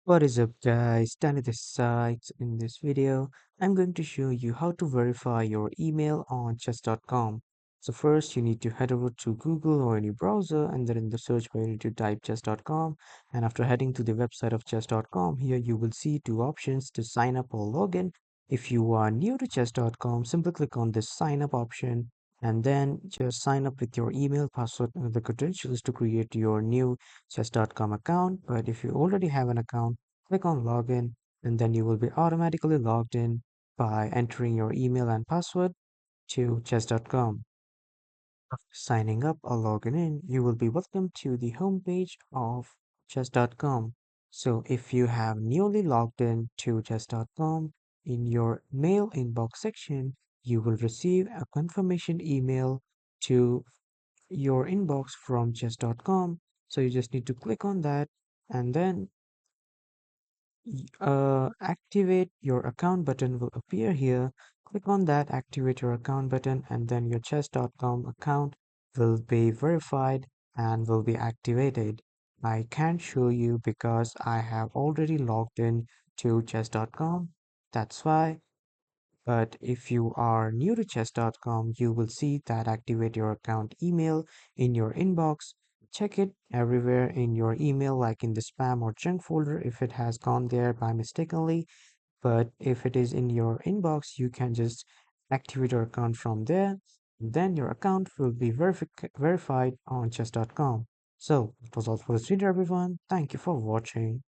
What is up guys, Danny this side. In this video, I'm going to show you how to verify your email on chess.com. So first you need to head over to Google or any browser and then in the search bar you need to type chess.com, and after heading to the website of chess.com, here you will see two options to sign up or login. If you are new to chess.com, simply click on this sign up option and then just sign up with your email, password and the credentials to create your new chess.com account. But if you already have an account, click on login and then you will be automatically logged in by entering your email and password to chess.com. After signing up or logging in, you will be welcomed to the homepage of chess.com. So if you have newly logged in to chess.com, in your mail inbox section, you will receive a confirmation email to your inbox from chess.com. So you just need to click on that and then activate your account button will appear here. Click on that activate your account button and then your chess.com account will be verified and will be activated. I can't show you because I have already logged in to chess.com. That's why. But if you are new to chess.com, you will see that activate your account email in your inbox. Check it everywhere in your email, like in the spam or junk folder if it has gone there by mistakenly. But if it is in your inbox, you can just activate your account from there. Then your account will be verified on chess.com. So, that was all for this video, everyone. Thank you for watching.